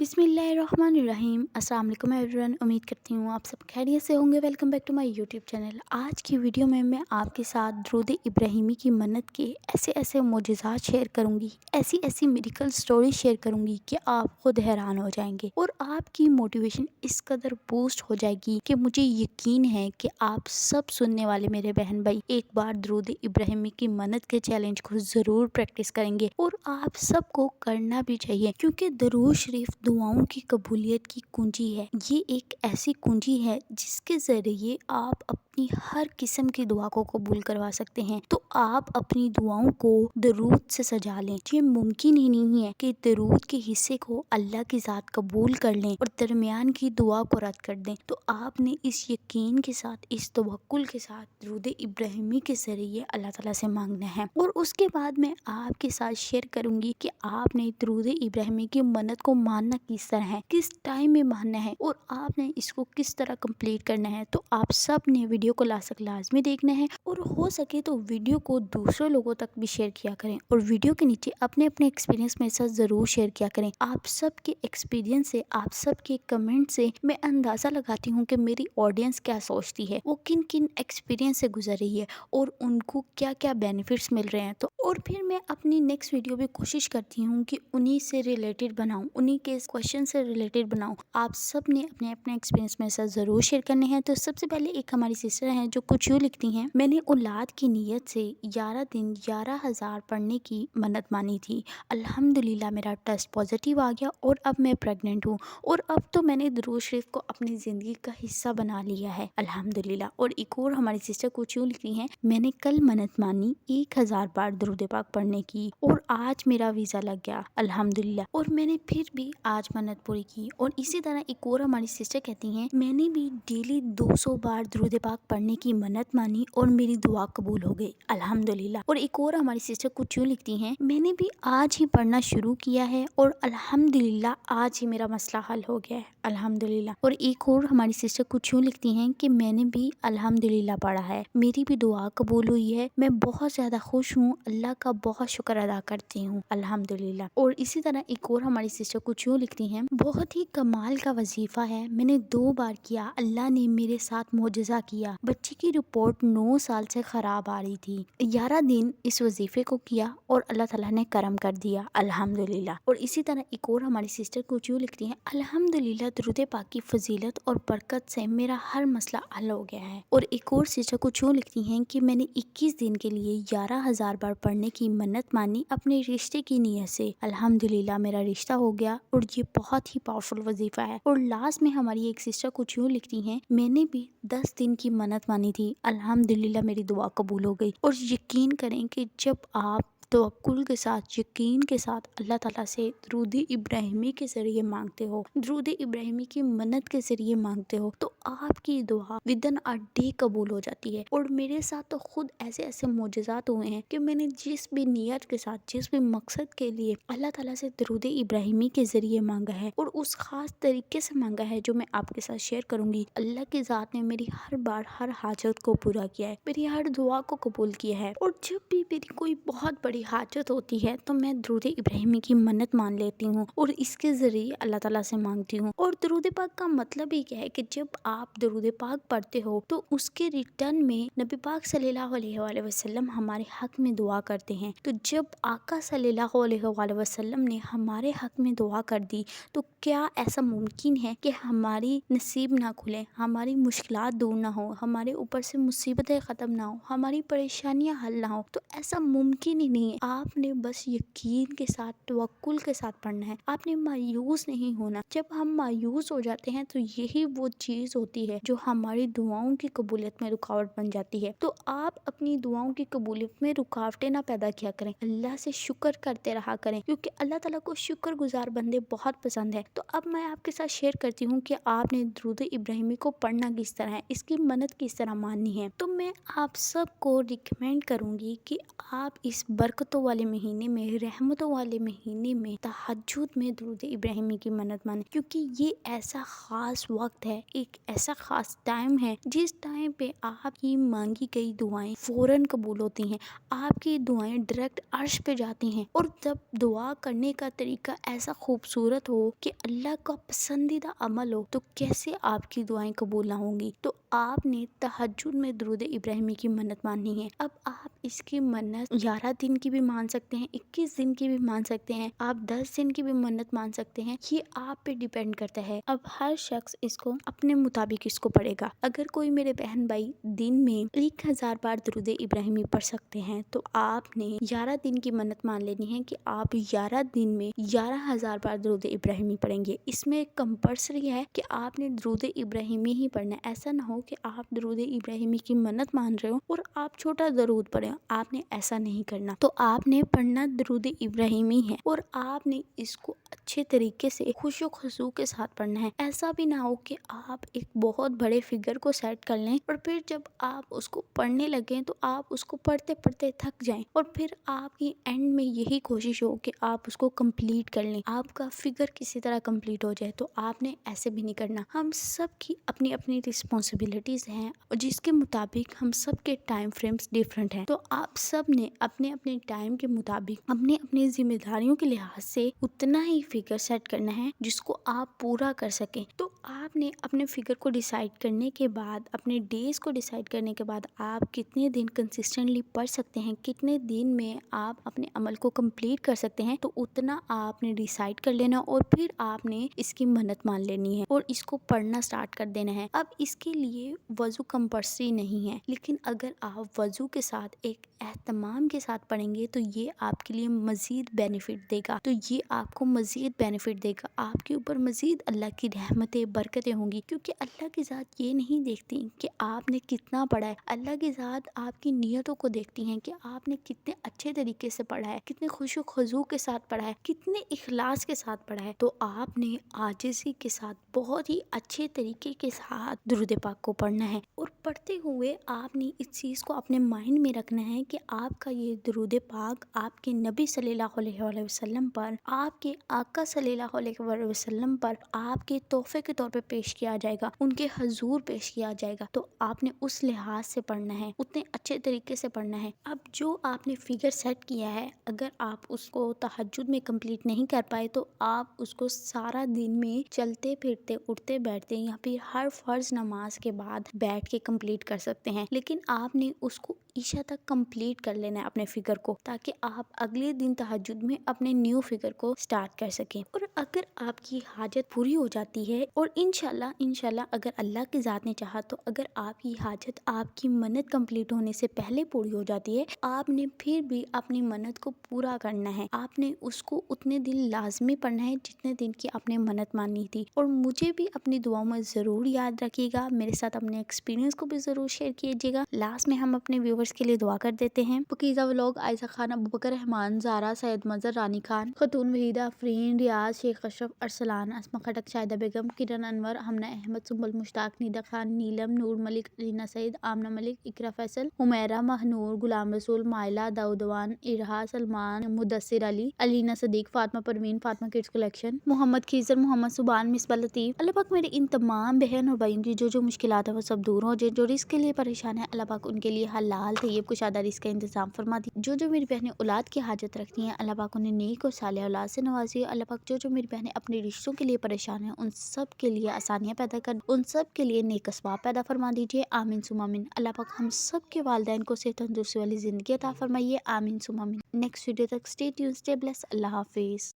बिस्मिल्लाहिर्रहमानिर्रहीम। अस्सलाम वालेकुम एवरीवन। उम्मीद करती हूँ आप सब खैरियत से होंगे। Welcome back to my YouTube channel. आज की वीडियो में मैं आपके साथ दुरूद इब्राहिमी की मन्नत के ऐसे ऐसे मोजज़ात शेयर करूँगी, ऐसी ऐसी मिरेकल स्टोरी शेयर करूँगी कि आप खुद हैरान हो जाएंगे और आपकी मोटिवेशन इस कदर बूस्ट हो जाएगी कि मुझे यकीन है कि आप सब सुनने वाले मेरे बहन भाई एक बार दुरूद इब्राहिमी की मन्नत के चैलेंज को ज़रूर प्रैक्टिस करेंगे और आप सबको करना भी चाहिए, क्योंकि दुरूद शरीफ दुआओं की कबूलियत की कुंजी है। ये एक ऐसी कुंजी है जिसके ज़रिए आप अपनी हर किस्म की दुआ को कबूल करवा सकते हैं। तो आप अपनी दुआओं को दरूद से सजा लें। ये मुमकिन ही नहीं है कि दरूद के हिस्से को अल्लाह की ज़ात कबूल कर लें और दरमियान की दुआ को रद्द कर दें। तो आपने इस यकीन के साथ, इस तवक्कुल के साथ दुरूद इब्राहिमी के ज़रिए अल्लाह ताला से मांगना है। और उसके बाद मैं आपके साथ शेयर करूँगी कि आपने दुरूद इब्राहिमी की मन्नत को मानना किस तरह है, किस टाइम में मानना है और आपने इसको किस तरह कंप्लीट करना है। तो आप सब ने वीडियो को लास्ट तक लाजमी देखना है और हो सके तो वीडियो को दूसरे लोगों तक भी शेयर किया करें और वीडियो के नीचे अपने अपने एक्सपीरियंस मेरे साथ ज़रूर शेयर किया करें। आप सब के एक्सपीरियंस से, आप सब के कमेंट से मैं अंदाज़ा लगाती हूँ कि मेरी ऑडियंस क्या सोचती है, वो किन किन एक्सपीरियंस से गुजर रही है और उनको क्या क्या बेनिफिट्स मिल रहे हैं। तो और फिर मैं अपनी नेक्स्ट वीडियो भी कोशिश करती हूँ कि उन्हीं से रिलेटेड बनाऊँ, उन्हीं के क्वेश्चन से रिलेटेड बनाऊँ। आप सब ने अपने अपने एक्सपीरियंस मेरे साथ ज़रूर शेयर करने हैं। तो सबसे पहले एक हमारी सिस्टर हैं जो कुछ यूँ लिखती हैं, मैंने औलाद की नीयत से 11 दिन 11,000 पढ़ने की मन्नत मानी थी। अल्हम्दुलिल्लाह मेरा टेस्ट पॉजिटिव आ गया और अब मैं प्रेग्नेंट हूँ और अब तो मैंने दुरूद शरीफ को अपनी ज़िंदगी का हिस्सा बना लिया है अल्हम्दुलिल्लाह। और एक और हमारी सिस्टर कुछ यूँ लिखती हैं, मैंने कल मन्नत मानी 1000 बार दुरूद पाक पढ़ने की और आज मेरा वीज़ा लग गया अल्हम्दुलिल्लाह और मैंने फिर भी आज मन्नत पूरी की। और इसी तरह एक और हमारी सिस्टर कहती हैं, मैंने भी डेली 200 बार दुरूद पाक पढ़ने की मन्नत मानी और मेरी दुआ कबूल हो गई अल्हम्दुलिल्लाह। और एक और हमारी सिस्टर कुछ यूँ लिखती हैं, मैंने भी आज ही पढ़ना शुरू किया है और अल्हम्दुलिल्लाह आज ही मेरा मसला हल हो गया है अल्हम्दुलिल्लाह। और एक और हमारी सिस्टर कुछ यूँ लिखती हैं कि मैंने भी अल्हम्दुलिल्लाह पढ़ा है, मेरी भी दुआ कबूल हुई है, मैं बहुत ज़्यादा खुश हूँ, अल्लाह का बहुत शुक्र अदा करती हूँ अल्हम्दुलिल्लाह। और इसी तरह एक और हमारी सिस्टर कुछ यूँ लिखती हैं, बहुत ही कमाल का वजीफ़ा है, मैंने 2 बार किया, अल्लाह ने मेरे साथ मोजज़ा किया। बच्ची की रिपोर्ट 9 साल से ख़राब आ रही थी, 11 दिन इस वजीफ़े को किया और अल्लाह ताला ने करम कर दिया अल्हम्दुलिल्लाह। और इसी तरह एक और हमारी सिस्टर कुछ यूँ लिखती हैं, अल्हम्दुलिल्लाह दुरूद पाक की फजीलत और बरकत से मेरा हर मसला हल हो गया है। और एक और सिस्टर कुछ यूँ लिखती हैं कि मैंने 21 दिन के लिए 11,000 बार पढ़ने की मन्नत मानी अपने रिश्ते की नीयत से, अल्हम्दुलिल्लाह मेरा रिश्ता हो गया और ये बहुत ही पावरफुल वजीफ़ा है। और लास्ट में हमारी एक सिस्टर कुछ यूँ लिखती हैं, मैंने भी 10 दिन की मन्नत मानी थी, अल्हम्दुलिल्लाह मेरी दुआ कबूल हो गई। और यकीन करें कि जब आप तवक्कुल के साथ, यकीन के साथ अल्लाह ताला से दुरूद इब्राहिमी के ज़रिए मांगते हो, दुरूद इब्राहिमी की मन्नत के ज़रिए मांगते हो, तो आपकी दुआ विदिन अ डे कबूल हो जाती है। और मेरे साथ तो खुद ऐसे ऐसे मोजज़ात हुए हैं कि मैंने जिस भी नियत के साथ, जिस भी मकसद के लिए अल्लाह ताला से दुरूद इब्राहिमी के ज़रिए मांगा है और उस ख़ास तरीके से मांगा है जो मैं आपके साथ शेयर करूँगी, अल्लाह की ज़ात ने मेरी हर बार हर हाजत को पूरा किया है, मेरी हर दुआ को कबूल किया है। और जब भी मेरी कोई बहुत बड़ी हाजत होती है तो मैं दुरूद इब्राहिमी की मन्नत मान लेती हूँ और इसके ज़रिए अल्लाह ताला से मांगती हूँ। और दुरूद पाक का मतलब ही क्या है कि जब आप दुरूद पाक पढ़ते हो तो उसके रिटर्न में नबी पाक सल्लल्लाहु अलैहि वसल्लम हमारे हक में दुआ करते हैं। तो जब आका सल्लल्लाहु अलैहि वसल्लम ने हमारे हक में दुआ कर दी तो क्या ऐसा मुमकिन है कि हमारी नसीब ना खुले, हमारी मुश्किलात दूर ना हो, हमारे ऊपर से मुसीबतें ख़त्म ना हो, हमारी परेशानियां हल ना हो? तो ऐसा मुमकिन ही नहीं है। आपने बस यकीन के साथ, तवक्कुल के साथ पढ़ना है, आपने मायूस नहीं होना। जब हम मायूस हो जाते हैं तो यही वो चीज़ होती है जो हमारी दुआओं की कबूलियत में रुकावट बन जाती है। तो आप अपनी दुआओं की कबूलियत में रुकावटें ना पैदा किया करें, अल्लाह से शुक्र करते रहा करें, क्योंकि अल्लाह ताला को शुक्रगुजार बंदे बहुत पसंद है। तो अब मैं आपके साथ शेयर करती हूँ कि आपने दुरूद इब्राहिमी को पढ़ना किस तरह है, इसकी मन्नत किस तरह माननी है। तो मैं आप सबको रिकमेंड करूँगी कि आप इस बरकतों वाले महीने में, रहमतों वाले महीने में तहज्जुद में दुरूद इब्राहिमी की मन्नत माने, क्योंकि ये ऐसा ख़ास वक्त है, एक ऐसा ख़ास टाइम है जिस टाइम पे आपकी मांगी गई दुआएं फ़ौरन कबूल होती हैं। आपकी दुआएं डायरेक्ट अर्श पे जाती हैं, और जब दुआ करने का तरीका ऐसा खूबसूरत हो कि अल्लाह का पसंदीदा अमल हो, तो कैसे आपकी दुआएं कबूल ना होंगी। तो आपने तहज्जुद में दुरूद इब्राहिमी की मन्नत माननी है। अब आप इसकी मन्नत 11 दिन की भी मान सकते हैं, 21 दिन की भी मान सकते हैं, आप 10 दिन की भी मन्नत मान सकते हैं। ये आप पे डिपेंड करता है। अब हर शख्स इसको अपने मुताबिक इसको पढ़ेगा। अगर कोई मेरे बहन भाई दिन में 1000 बार दुरूद इब्राहिमी पढ़ सकते हैं, तो आपने 11 दिन की मन्नत मान लेनी है कि आप 11 दिन में 11,000 बार दुरूद इब्राहिमी पढ़ेंगे। इसमें कंपल्सरी है कि आपने दुरूद इब्राहिमी ही पढ़ना है। ऐसा ना हो कि आप दुरूद इब्राहिमी की मन्नत मान रहे हो और आप छोटा दरूद पढ़े, आपने ऐसा नहीं करना। तो आपने पढ़ना दुरूद इब्राहिमी है, और आपने इसको अच्छे तरीके से खुशो खुशू के साथ पढ़ना है। ऐसा भी ना हो कि आप एक बहुत बड़े फिगर को सेट कर लें और फिर जब आप उसको पढ़ने लगें तो आप उसको पढ़ते पढ़ते थक जाएं, और फिर आपकी एंड में यही कोशिश हो कि आप उसको कंप्लीट कर लें, आपका फिगर किसी तरह कंप्लीट हो जाए। तो आपने ऐसे भी नहीं करना। हम सब की अपनी अपनी रिस्पॉन्सिबिलिटीज हैं, और जिसके मुताबिक हम सब के टाइम फ्रेम्स डिफरेंट हैं। तो आप सब ने अपने अपने टाइम के मुताबिक अपने अपनी जिम्मेदारियों के लिहाज से उतना ही फिगर सेट करना है जिसको आप पूरा कर सकें। तो आपने अपने फिगर को डिसाइड करने के बाद, अपने डेज को डिसाइड करने के बाद, आप कितने दिन कंसिस्टेंटली पढ़ सकते हैं, कितने दिन में आप अपने अमल को कंप्लीट कर सकते हैं, तो उतना आपने डिसाइड कर लेना, और फिर आपने इसकी मन्नत मान लेनी है और इसको पढ़ना स्टार्ट कर देना है। अब इसके लिए वज़ू कंपल्सरी नहीं है, लेकिन अगर आप वज़ू के साथ एक एहतमाम के साथ पढ़ेंगे तो ये आपके लिए मज़ीद बेनिफिट देगा। तो ये आपको मज़ीद बेनिफिट देगा, आपके ऊपर मज़ीद अल्लाह की रहमतें बरकतें होंगी, क्योंकि अल्लाह की ज़ात ये नहीं देखती कि आपने कितना पढ़ा है। अल्लाह की ज़ात आपकी नीयतों को देखती हैं कि आपने कितने अच्छे तरीके से पढ़ा है, कितने खुशो खुजू के साथ पढ़ा है, कितने इखलास के साथ पढ़ा है। तो आपने आजिज़ी के साथ बहुत ही अच्छे तरीके के साथ दुरूद पाक को पढ़ना है, और पढ़ते हुए आपने इस चीज़ को अपने माइंड में रखना है कि आपका ये दुरूद पाक आपके नबी सल्लल्लाहु अलैहि वसल्लम पर, आपके आका सल्लल्लाहु अलैहि वसल्लम पर आपके तोहफे के तौर पे पेश किया जाएगा, उनके हजूर पेश किया जाएगा। तो आपने उस लिहाज से पढ़ना है, उतने अच्छे तरीके से पढ़ना है। अब जो आपने फिगर सेट किया है, अगर आप उसको तहज्जुद में कंप्लीट नहीं कर पाए तो आप उसको सारा दिन में चलते फिरते, उठते बैठते, या फिर हर फर्ज नमाज के बाद बैठ के कंप्लीट कर सकते हैं। लेकिन आपने उसको ईशा तक कंप्लीट कर लेना है अपने फिगर को, ताकि आप अगले दिन तहज्जुद में अपने न्यू फिगर को स्टार्ट कर सकें। और अगर आपकी हाजत पूरी हो जाती है, और इंशाल्लाह अगर अल्लाह की ज़ात ने चाहा तो अगर आपकी हाजत, आपकी मन्नत कंप्लीट होने से पहले पूरी हो जाती है, आपने फिर भी अपनी मन्नत को पूरा करना है। आपने उसको उतने दिन लाजमी पढ़ना है जितने दिन की आपने मन्नत मानी थी। और मुझे भी अपनी दुआओं में ज़रूर याद रखिएगा, मेरे साथ अपने एक्सपीरियंस को भी ज़रूर शेयर कीजिएगा। लास्ट में हम अपने व्यूवर्स के लिए दुआ कर देते हैं। पकीज़ा व्लॉग, आयशा खान, अबू बकर रहमान, ज़ारा, सैयद मज़र, रानी खान, खतून वहीदा, अफरीन, रियाज, शेख अशरफ, अरसलान, अस्मा खटक, शाहिदा बेगम, किरण अनवर, हमना अहमद, सुंबल मुश्ताक, निदा खान, नीलम, नूर मलिक, रीना सईद, आमना मलिक, इकरा फैसल, हुमैरा, महनूर, गुलाम रसूल, माइला, दाऊदवान, इरहा, सलमान, मुदस्सिर अली, अलीना सदीक, फातिमा परवीन, फातिमा किड्स कलेक्शन, मोहम्मद खीजर, मोहम्मद सुबान, मिसबा लतीफ। अल्लाह पाक मेरे इन तमाम बहन और भाइयों की जो मुश्किलात है वो सब दूर हो जाए। जो रिस्क के लिए परेशान है, अल्लाह पाक उनके लिए हलाल तैयब कुशादा रिस्क का इंतजाम फरमा दी। जो मेरी बहनें औलाद की हाजत रखती हैं, अल्लाह पाक उन्हें नेक और सालेह औलाद से नवाजी। अल्लाह पाक जो मेरी बहनें अपने रिश्तों के लिए परेशान हैं, उन सब के लिए आसानियाँ पैदा कर, उन सब के लिए नेक असबाब पैदा फरमा दीजिए। आमीन सुम आमीन। अल्लाह पाक हम सब के वालिदैन को सेहत तंदुरुस्ती वाली जिंदगी अता फरमाइए। आमीन सुम आमीन। नेक्स्ट वीडियो तक स्टे ट्यून्ड, स्टे ब्लेस्ड। अल्लाह हाफिज़।